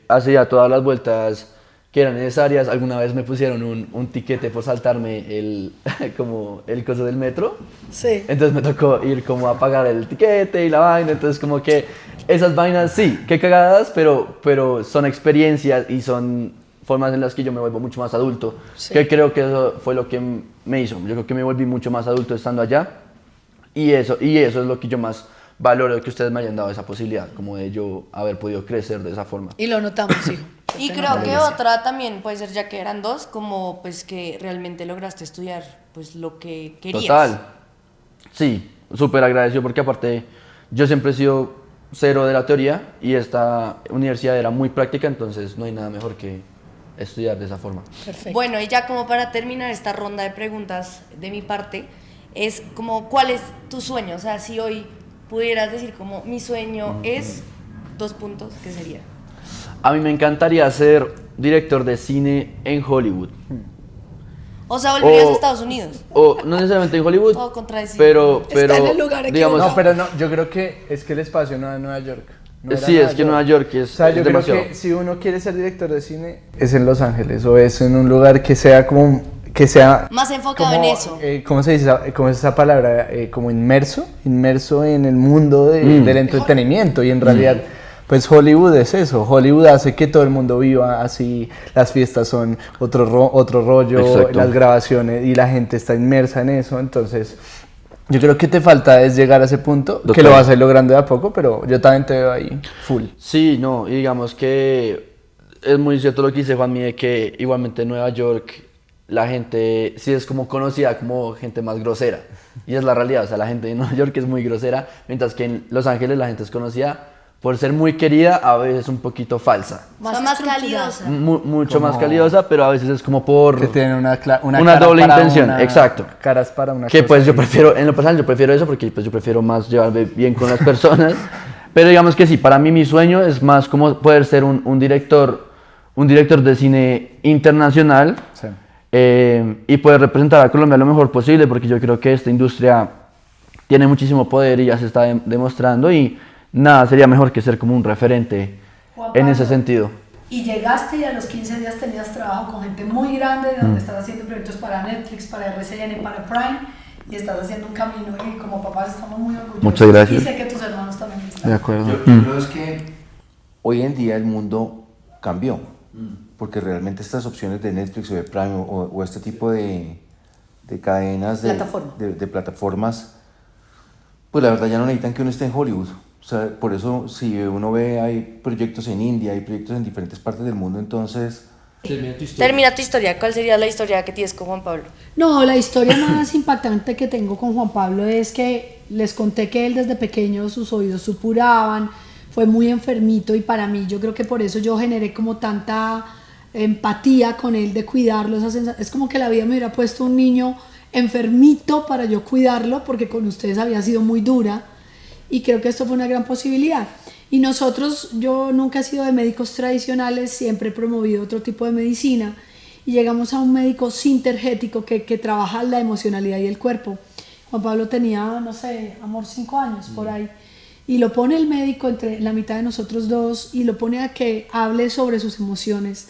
hacía todas las vueltas que eran necesarias. Alguna vez me pusieron un tiquete por saltarme como el coso del metro. Sí. Entonces me tocó ir como a pagar el tiquete y la vaina. Entonces como que esas vainas, sí, qué cagadas, pero son experiencias y son formas en las que yo me vuelvo mucho más adulto. Sí. Que creo que eso fue lo que me hizo. Yo creo que me volví mucho más adulto estando allá. Y eso es lo que yo más valoro, de que ustedes me hayan dado esa posibilidad, como de yo haber podido crecer de esa forma. Y lo notamos, hijo. Y creo que otra también puede ser, ya que eran dos, como pues que realmente lograste estudiar pues lo que querías. Total. Sí, súper agradecido porque aparte yo siempre he sido cero de la teoría y esta universidad era muy práctica, entonces no hay nada mejor que estudiar de esa forma. Perfecto. Bueno, y ya como para terminar esta ronda de preguntas de mi parte, es como, ¿cuál es tu sueño? O sea, si hoy pudieras decir como, mi sueño es, dos puntos, ¿qué sería? A mí me encantaría ser director de cine en Hollywood. O sea, volverías O- a Estados Unidos. O no necesariamente en Hollywood, Todo contradecido. pero Está en el lugar digamos, No, pero no, yo creo que es que el espacio no era Nueva York. No era sí, es que Nueva York O es, sea, es yo demasiado. creo que si uno quiere ser director de cine, es en Los Ángeles o es en un lugar que sea como, que sea... Más enfocado como, en eso. ¿Cómo se dice? ¿Cómo es esa palabra? Como inmerso en el mundo del entretenimiento y en realidad... Pues Hollywood es eso, Hollywood hace que todo el mundo viva así, las fiestas son otro rollo, Exacto. las grabaciones y la gente está inmersa en eso, entonces yo creo que te falta es llegar a ese punto, que Total. lo vas a ir logrando de a poco, pero yo también te veo ahí full. Sí, no, y digamos que es muy cierto lo que dice Juanmi, de que igualmente en Nueva York la gente sí es como conocida como gente más grosera, y es la realidad, o sea, la gente de Nueva York es muy grosera, mientras que en Los Ángeles la gente es conocida por ser muy querida, a veces un poquito falsa. Más, más estructurada. calidosa. Mucho más Como- calidosa, pero a veces es como por... Que tienen una Una cara doble para intención, una- exacto. Caras para una Que cosa pues yo y- prefiero, en lo personal yo prefiero eso porque pues yo prefiero más llevarme bien con las personas. Pero digamos que sí, para mí mi sueño es más como poder ser un director de cine internacional, Sí. y poder representar a Colombia lo mejor posible, porque yo creo que esta industria tiene muchísimo poder y ya se está demostrando, y nada sería mejor que ser como un referente Juan en ese Pablo. sentido. Y llegaste y a los 15 días tenías trabajo con gente muy grande, donde estás haciendo proyectos para Netflix, para RCN, para Prime, y estás haciendo un camino, y como papás estamos muy orgullosos. Muchas gracias. Y sé que tus hermanos también lo están. De acuerdo. Yo creo es que hoy en día el mundo cambió, porque realmente estas opciones de Netflix o de Prime o este tipo de cadenas Plataforma. de plataformas, pues la verdad ya no necesitan que uno esté en Hollywood. O sea, por eso si uno ve hay proyectos en India, hay proyectos en diferentes partes del mundo, entonces Termina tu historia. ¿Cuál sería la historia que tienes con Juan Pablo? No, la historia más impactante que tengo con Juan Pablo es que les conté que él desde pequeño sus oídos supuraban, fue muy enfermito y para mí yo creo que por eso yo generé como tanta empatía con él de cuidarlo. Es como que la vida me hubiera puesto un niño enfermito para yo cuidarlo porque con ustedes había sido muy dura y creo que esto fue una gran posibilidad. Y nosotros, yo nunca he sido de médicos tradicionales, siempre he promovido otro tipo de medicina y llegamos a un médico sintergético que trabaja la emocionalidad y el cuerpo. Juan Pablo tenía, no sé, amor, 5 años por ahí y lo pone el médico entre la mitad de nosotros dos y lo pone a que hable sobre sus emociones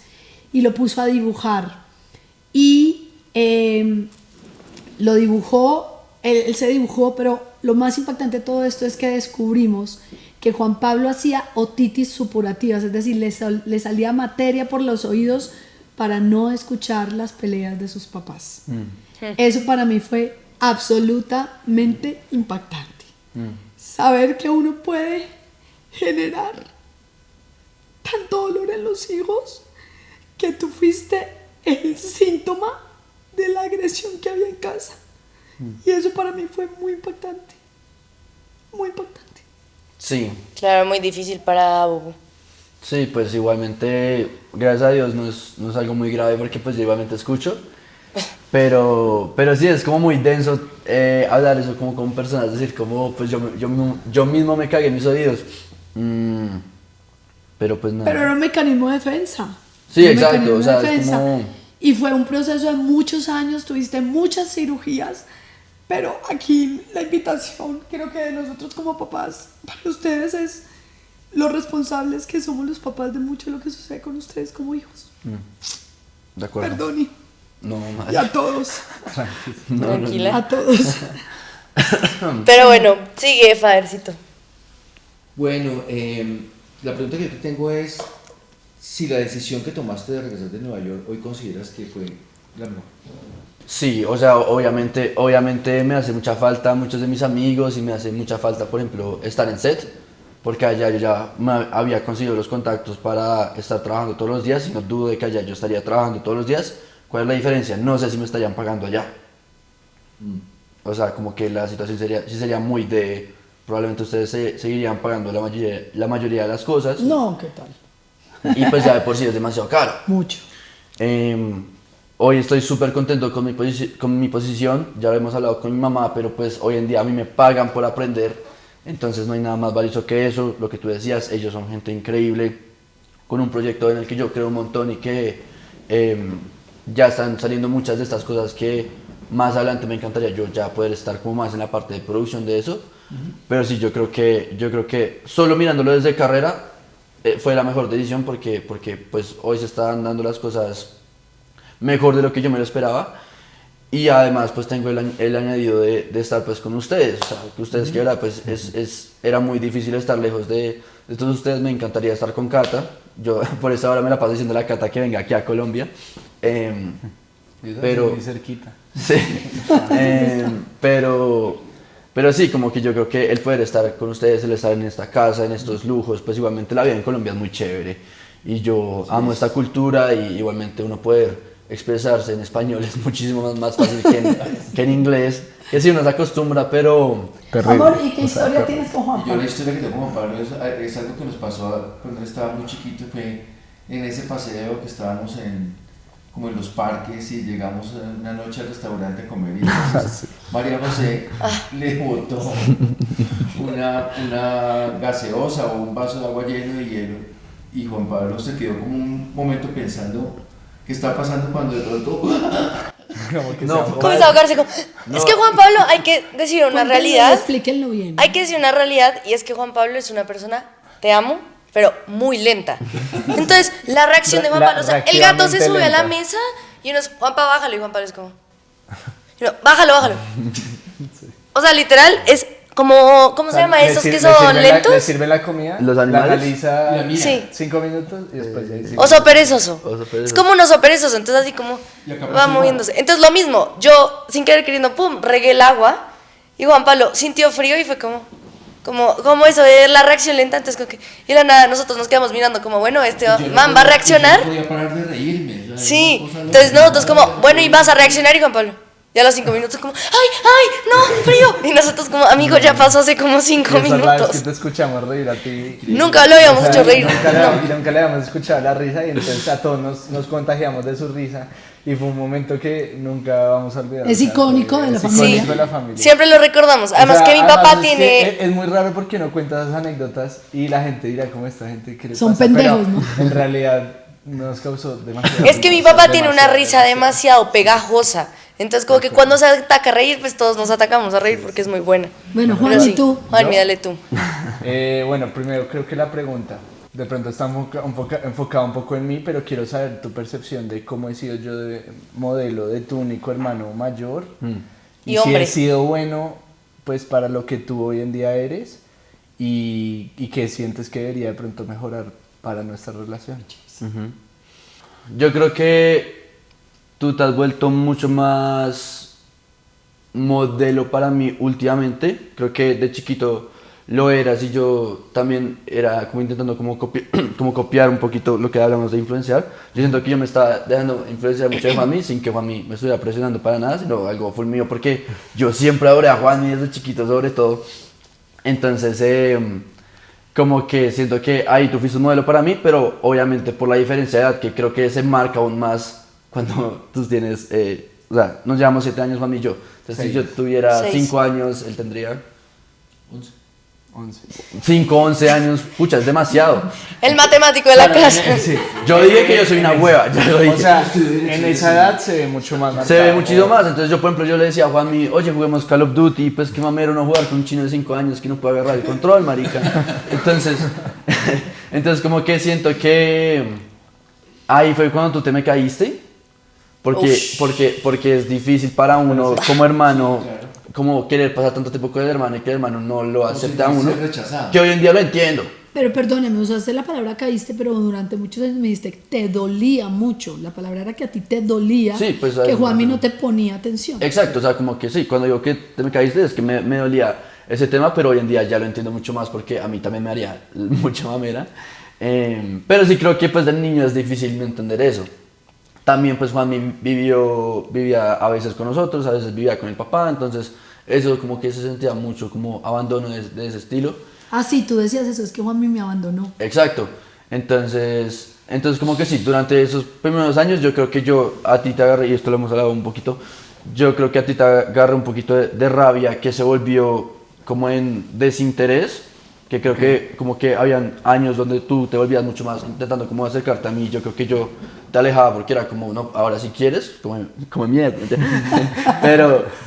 y lo puso a dibujar y lo dibujó, él se dibujó, pero lo más impactante de todo esto es que descubrimos que Juan Pablo hacía otitis supurativas, es decir, le salía materia por los oídos para no escuchar las peleas de sus papás. Eso para mí fue absolutamente impactante. Saber que uno puede generar tanto dolor en los hijos que tú fuiste el síntoma de la agresión que había en casa. Y eso para mí fue muy impactante. Muy impactante. Sí. Claro, muy difícil para Bubu. Sí, pues igualmente, gracias a Dios no es algo muy grave porque pues yo igualmente escucho, pero sí es como muy denso hablar eso como con personas, decir como pues yo mismo me cagué en mis oídos, pero pues nada. Pero era un mecanismo de defensa. Sí, Un exacto, mecanismo o sea, de es defensa. como... Y fue un proceso de muchos años, tuviste muchas cirugías, pero aquí la invitación, creo que de nosotros como papás, para ustedes es los responsables que somos los papás de mucho de lo que sucede con ustedes como hijos. De acuerdo. Perdone. No, Y madre. a todos, Tranquila. a todos. Pero bueno, sigue, Fadercito. Bueno, la pregunta que yo te tengo es si la decisión que tomaste de regresar de Nueva York hoy consideras que fue la mejor. Sí, o sea, obviamente me hace mucha falta muchos de mis amigos y me hace mucha falta, por ejemplo, estar en set, porque allá yo ya había conseguido los contactos para estar trabajando todos los días y no dudo de que allá yo estaría trabajando todos los días. ¿Cuál es la diferencia? No sé si me estarían pagando allá. O sea, como que la situación sería muy de... Probablemente ustedes seguirían pagando la mayoría de las cosas No, ¿qué tal? y pues ya de por sí es demasiado caro. Mucho. Hoy estoy súper contento con mi posición, ya lo hemos hablado con mi mamá, pero pues hoy en día a mí me pagan por aprender, entonces no hay nada más valioso que eso. Lo que tú decías, ellos son gente increíble, con un proyecto en el que yo creo un montón y que ya están saliendo muchas de estas cosas que más adelante me encantaría yo ya poder estar como más en la parte de producción de eso, pero sí, yo creo que solo mirándolo desde carrera fue la mejor decisión porque pues hoy se están dando las cosas mejor de lo que yo me lo esperaba y además pues tengo el añadido de estar pues con ustedes, o sea, que ustedes que verdad pues era muy difícil estar lejos de todos ustedes. Me encantaría estar con Cata, yo por eso ahora me la paso diciendo a la Cata que venga aquí a Colombia, pero Muy cerquita. sí, pero sí, como que yo creo que el poder estar con ustedes, el estar en esta casa, en estos lujos, pues igualmente la vida en Colombia es muy chévere y yo amo esta cultura y igualmente uno poder expresarse en español es muchísimo más fácil que en inglés, que sí uno se acostumbra, pero... Amor, ¿y qué historia tienes con Juan Yo Pablo? la historia que tengo con Juan Pablo es algo que nos pasó cuando él estaba muy chiquito. Fue en ese paseo que estábamos como en los parques y llegamos una noche al restaurante a comer y entonces María José le botó una gaseosa o un vaso de agua lleno de hielo y Juan Pablo se quedó como un momento pensando qué está pasando cuando de pronto Comienza a ahogarse como... Es que Juan Pablo, hay que decir una Cuéntenlo, realidad. Explíquenlo bien. Hay que decir una realidad y es que Juan Pablo es una persona, te amo, pero muy lenta. Entonces, la reacción de Juan Pablo, o sea, el gato se sube a la lenta. mesa y uno es, Juan Pablo, bájalo, y Juan Pablo es como... y uno, bájalo. O sea, literal, es como, ¿cómo se llama esos que son lentos? ¿Le sirve la comida? ¿Los La animales? analiza La mira. Sí. 5 minutos y después ya dice. Oso perezoso. Oso perezoso. Es como un oso perezoso, entonces así como Y acá va pasa moviéndose. Entonces lo mismo, yo sin querer queriendo, pum, regué el agua y Juan Pablo sintió frío y fue como eso de la reacción lenta, entonces como que, y de la nada nosotros nos quedamos mirando como, bueno, este man va a reaccionar. Yo no podía parar de reírme. Sí, entonces nosotros como, bueno, ¿y vas a reaccionar? Y Juan Pablo, y a los 5 minutos como, ¡ay, no, frío! Y nosotros como, amigo, ya pasó hace como 5 Y esa es la vez minutos. que te escuchamos reír a ti. Nunca lo habíamos hecho reír. Nunca le habíamos escuchado la risa y entonces a todos nos contagiamos de su risa y fue un momento que nunca vamos a olvidar. Es icónico de la familia. Icónico de la familia. Siempre lo recordamos. Además O sea, que mi papá además es tiene... que es muy raro porque no cuentas esas anécdotas y la gente dirá cómo esta gente que Son pendejos, ¿no? En realidad nos causó demasiado. Es que mi papá tiene una risa demasiado pegajosa. Entonces como que cuando se ataca a reír, pues todos nos atacamos a reír porque es muy buena. Bueno, Juan, Pero ¿y sí, tú? Juan, dale tú. Bueno, primero creo que la pregunta de pronto está enfocada un poco en mí, pero quiero saber tu percepción de cómo he sido yo de modelo de tu único hermano mayor Y si hombre. he sido bueno pues para lo que tú hoy en día eres y qué sientes que debería de pronto mejorar para nuestra relación. Yo creo que tú te has vuelto mucho más modelo para mí últimamente. Creo que de chiquito lo eras y yo también era como intentando como copiar un poquito lo que hablamos de influenciar. Yo siento que yo me estaba dejando influenciar mucho de Juanmi sin que Juanmi me estuviera presionando para nada, sino algo full mío porque yo siempre adoré a Juanmi desde chiquito sobre todo. Entonces como que siento que ahí tú fuiste un modelo para mí, pero obviamente por la diferencia de edad que creo que se marca aún más cuando tú tienes, o sea, nos llevamos 7 años Juanmi y yo. Entonces si yo tuviera 6. 5 años, él tendría 11. 5, 11 años, pucha, es demasiado. El matemático de la clase. Sí. Yo dije que yo soy una hueva, ya lo dije. O sea, en esa edad se ve mucho más marcado. Se ve muchísimo más, entonces yo por ejemplo yo le decía a Juanmi, oye juguemos Call of Duty, pues qué mamero no jugar con un chino de 5 años que no puede agarrar el control, marica. Entonces como que siento que ahí fue cuando tú te me caíste, porque es difícil para uno como hermano, como querer pasar tanto tiempo con el hermano y que el hermano no lo acepta a uno, sentirse rechazado. que hoy en día lo entiendo. Pero perdóneme, usaste la palabra caíste, pero durante muchos años me dijiste que te dolía mucho. La palabra era que a ti te dolía, Sí, pues, que Juanmi no te ponía atención. Exacto, o sea, como que sí, cuando digo que te me caíste es que me dolía ese tema, pero hoy en día ya lo entiendo mucho más porque a mí también me haría mucha mamera. Pero sí creo que pues de niño es difícil entender eso. También pues Juanmi vivía a veces con nosotros, a veces vivía con el papá, entonces eso como que se sentía mucho como abandono de ese estilo. Ah, sí, tú decías eso, es que Juanmi me abandonó. Exacto, entonces como que sí, durante esos primeros años yo creo que yo a ti te agarré, y esto lo hemos hablado un poquito, yo creo que a ti te agarré un poquito de rabia que se volvió como en desinterés, que creo que como que habían años donde tú te volvías mucho más intentando como acercarte a mí, yo creo que yo te alejaba porque era como, no, ahora si quieres, como mierda,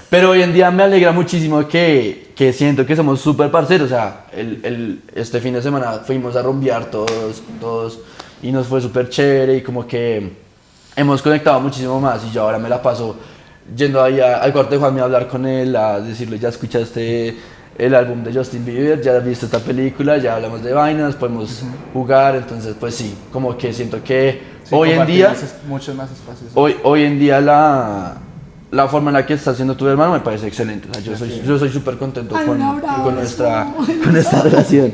pero hoy en día me alegra muchísimo que siento que somos súper parceros, o sea, este fin de semana fuimos a rumbear todos y nos fue súper chévere y como que hemos conectado muchísimo más y yo ahora me la paso yendo ahí al cuarto de Juanmi a hablar con él, a decirle, ya escuchaste el álbum de Justin Bieber, ya has visto esta película, ya hablamos de vainas, podemos jugar, entonces pues sí, como que siento que Sí, hoy en día, muchos más espacios. hoy en día la forma en la que está haciendo tu hermano me parece excelente, o sea, yo soy súper contento Ay, un abrazo. con nuestra relación.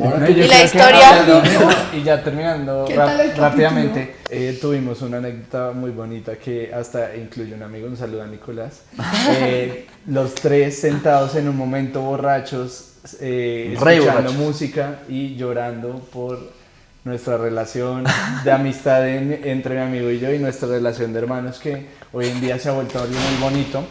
Ahora No, tú- yo ¿Y creo la que historia? y ya terminando ¿Qué tal el rápidamente, tuvimos una anécdota muy bonita que hasta incluye un amigo, un saludo a Nicolás. Los tres sentados en un momento borrachos, escuchando borrachos. música y llorando por nuestra relación de amistad entre mi amigo y yo y nuestra relación de hermanos que hoy en día se ha vuelto algo muy bonito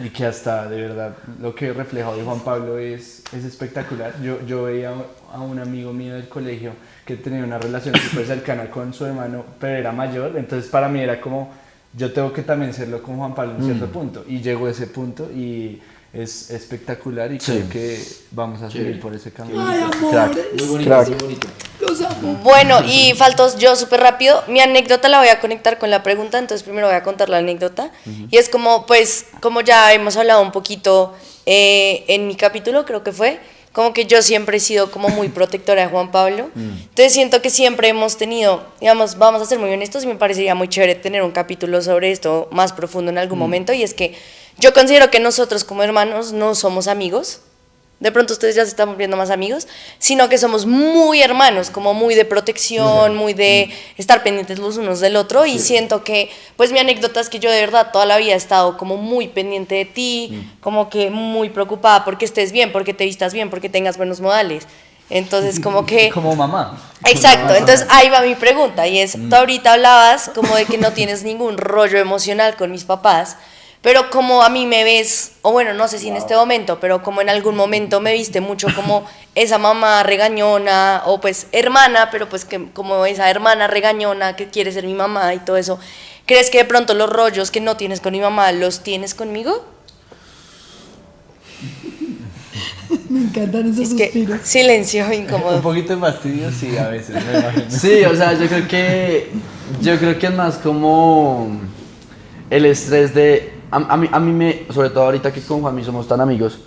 y que hasta de verdad lo que refleja hoy Juan Pablo es espectacular. Yo veía a un amigo mío del colegio que tenía una relación súper cercana con su hermano, pero era mayor, entonces para mí era como yo tengo que también serlo con Juan Pablo en cierto punto y llegó a ese punto y es espectacular y Sí. creo que vamos a seguir por ese camino. Ay, Crack. amores, Muy bonito, Crack. muy bonito. los amo. Bueno, y faltó yo súper rápido. Mi anécdota la voy a conectar con la pregunta, entonces primero voy a contar la anécdota. Y es como, pues, como ya hemos hablado un poquito en mi capítulo, creo que fue, como que yo siempre he sido como muy protectora de Juan Pablo. Entonces siento que siempre hemos tenido, digamos, vamos a ser muy honestos, y me parecería muy chévere tener un capítulo sobre esto más profundo en algún momento, y es que yo considero que nosotros como hermanos no somos amigos. de pronto ustedes ya se están volviendo más amigos, sino que somos muy hermanos, como muy de protección, muy de estar pendientes los unos del otro, y siento que, pues mi anécdota es que yo de verdad toda la vida he estado como muy pendiente de ti, como que muy preocupada porque estés bien, porque te vistas bien, porque tengas buenos modales. Entonces, como que... Como mamá. Exacto, entonces ahí va mi pregunta, y es, tú ahorita hablabas como de que no tienes ningún rollo emocional con mis papás, pero como a mí me ves, o bueno, no sé si en este momento, pero como en algún momento me viste mucho como esa mamá regañona, o pues hermana, pero pues que como esa hermana regañona que quiere ser mi mamá y todo eso, ¿crees que de pronto los rollos que no tienes con mi mamá los tienes conmigo? Me encantan esos Es que suspiros. silencio Un incómodo. poquito de fastidio, sí, a veces, me imagino. Sí, o sea, yo creo que es más como el estrés de, a mí me, sobre todo ahorita que con Juanmi somos tan amigos,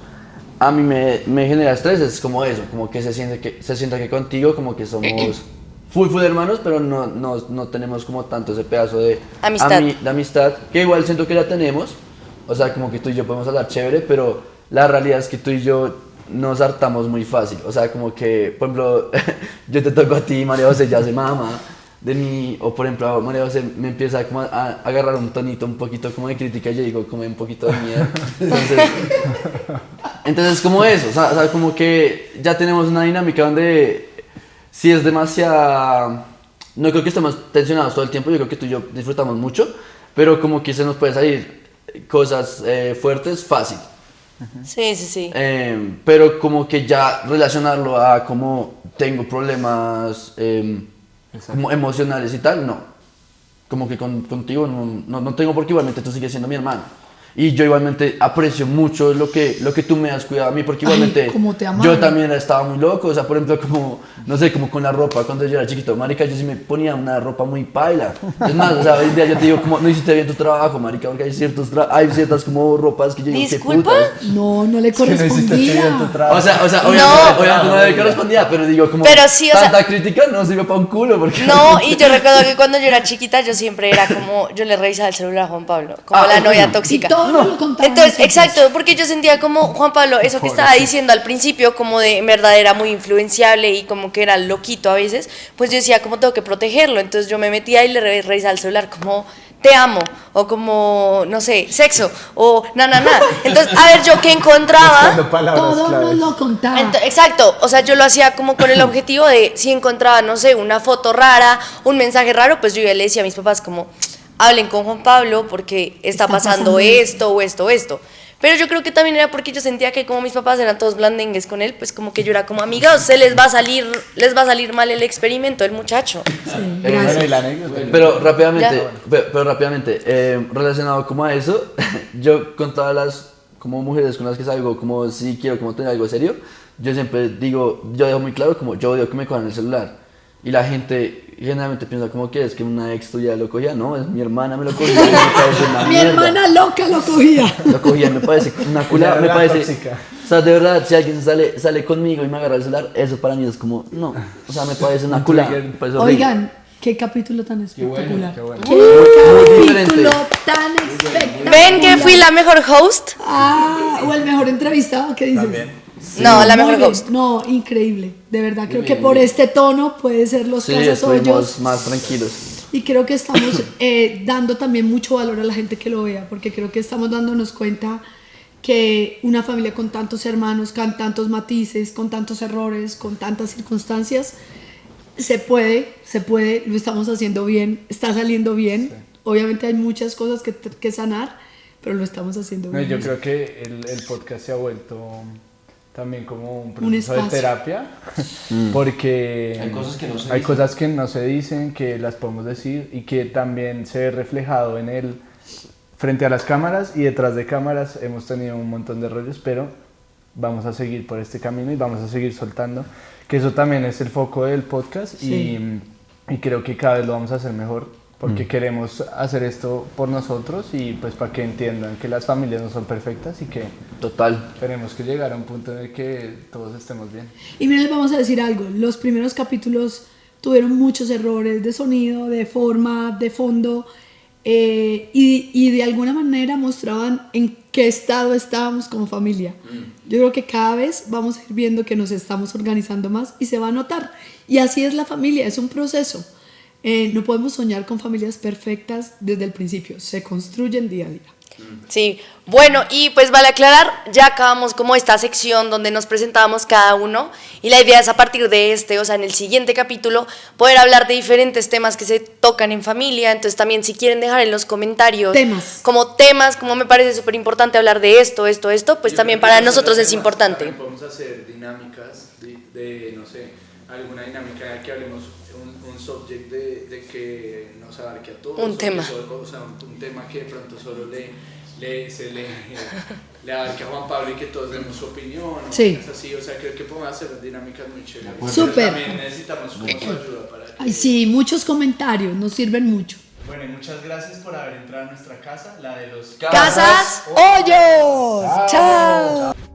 a mí me genera estrés, es como eso, como que se sienta que contigo como que somos full hermanos, pero no tenemos como tanto ese pedazo de Amistad. de amistad, que igual siento que la tenemos, o sea, como que tú y yo podemos hablar chévere, pero la realidad es que tú y yo nos hartamos muy fácil, o sea, como que, por ejemplo, yo te toco a ti, María José ya se mama de mí, o por ejemplo, María José me empieza como a agarrar un tonito un poquito como de crítica, y yo digo como un poquito de miedo, entonces como eso, o sea, como que ya tenemos una dinámica donde si es demasiado, no creo que estemos tensionados todo el tiempo, yo creo que tú y yo disfrutamos mucho, pero como que se nos puede salir cosas fuertes fácil. Sí, sí, sí. Pero como que ya relacionarlo a como tengo problemas como emocionales y tal, no. Como que contigo no tengo, porque igualmente tú sigues siendo mi hermano. Y yo igualmente aprecio mucho lo que tú me has cuidado a mí, porque igualmente cómo te amaba. yo también estaba muy loco, o sea, por ejemplo, como, no sé, como con la ropa, cuando yo era chiquito, marica, yo sí me ponía una ropa muy paila. Es más, o sea, hoy en día yo te digo, como, no hiciste bien tu trabajo, marica, porque hay ciertas como ropas que yo digo, qué ¿Disculpa? putas. No, no le Es que no hiciste bien tu correspondía. trabajo. O sea, obviamente no le correspondía, pero digo, como Pero sí, o sea- tanta crítica no sirve para un culo, porque... No, y yo recuerdo que cuando yo era chiquita yo siempre era como, yo le revisaba el celular a Juan Pablo, como la novia bueno. tóxica. Y todo lo contaban Entonces, nosotros. exacto, porque yo sentía como Juan Pablo, eso que estaba diciendo al principio, como de en verdad era muy influenciable y como que era loquito a veces, pues yo decía como tengo que protegerlo, entonces yo me metía y le revisaba el celular como te amo, o como, no sé, sexo, o na. Entonces, a ver, yo qué encontraba. Buscando palabras Todo claves. nos lo contaba. Exacto, o sea, yo lo hacía como con el objetivo de si encontraba, no sé, una foto rara, un mensaje raro, pues yo ya le decía a mis papás como, hablen con Juan Pablo porque está pasando esto o esto o esto. Pero yo creo que también era porque yo sentía que como mis papás eran todos blandengues con él, pues como que yo era como amiga, se les va a salir mal el experimento del muchacho. Bueno, y la anécdota. Pero rápidamente, Ya. pero rápidamente, relacionado como a eso, yo con todas las como mujeres con las que salgo, como si quiero como tener algo serio, yo siempre digo, yo dejo muy claro como yo odio que me cojan el celular. Y la gente generalmente piensa como que es que una ex tuya lo cogía, no, es mi hermana me lo cogía, y me parece una Mi mierda. hermana loca lo cogía. Lo cogía, me parece una culada, Ella me era parece... tóxica. O sea, de verdad, si alguien sale conmigo y me agarra el celular, eso para mí es como, no, o sea, me parece una culada, me parece horrible. Oigan, qué capítulo tan espectacular. qué bueno. Qué Muy capítulo diferente. tan espectacular. ¿Ven que fui la mejor host? Ah, o el mejor entrevistado, ¿qué dices? También. No, la Muy mejor bien. host. No, increíble. De verdad, creo que por este tono puede ser los Sí, casas estuvimos hoyos. más tranquilos. Y creo que estamos dando también mucho valor a la gente que lo vea, porque creo que estamos dándonos cuenta que una familia con tantos hermanos, con tantos matices, con tantos errores, con tantas circunstancias, se puede, lo estamos haciendo bien, está saliendo bien. Obviamente hay muchas cosas que sanar, pero lo estamos haciendo No, bien. yo creo que el podcast se ha vuelto también como un proceso de espacio. terapia, porque Hay cosas que no se hay dicen. cosas que no se dicen, que las podemos decir y que también se ve reflejado en él frente a las cámaras y detrás de cámaras. Hemos tenido un montón de rollos, pero vamos a seguir por este camino y vamos a seguir soltando, que eso también es el foco del podcast. Sí. Y creo que cada vez lo vamos a hacer mejor, porque queremos hacer esto por nosotros y pues para que entiendan que las familias no son perfectas y que Total. tenemos que llegar a un punto en el que todos estemos bien. Y miren, les vamos a decir algo. Los primeros capítulos tuvieron muchos errores de sonido, de forma, de fondo. y de alguna manera mostraban en qué estado estábamos como familia. Yo creo que cada vez vamos a ir viendo que nos estamos organizando más y se va a notar. Y así es la familia, es un proceso. No podemos soñar con familias perfectas desde el principio, se construyen día a día. Sí, bueno, y pues vale aclarar, ya acabamos como esta sección donde nos presentábamos cada uno y la idea es a partir de o sea, en el siguiente capítulo, poder hablar de diferentes temas que se tocan en familia. Entonces también si quieren dejar en los comentarios temas, como me parece súper importante hablar de esto, pues también para nosotros es importante. También podemos hacer dinámicas de no sé, alguna dinámica que hablemos un subject de que nos abarque a todos. Un tema. O sea, un tema que de pronto solo le abarque a Juan Pablo y que todos demos su opinión. Sí. Es así, o sea, creo que podemos hacer dinámicas muy chéveres. Súper. Pero también necesitamos como su ayuda para que... Ay, sí, muchos comentarios, nos sirven mucho. Bueno, y muchas gracias por haber entrado a nuestra casa, la de los Casas ¡Hoyos! ¡Chao!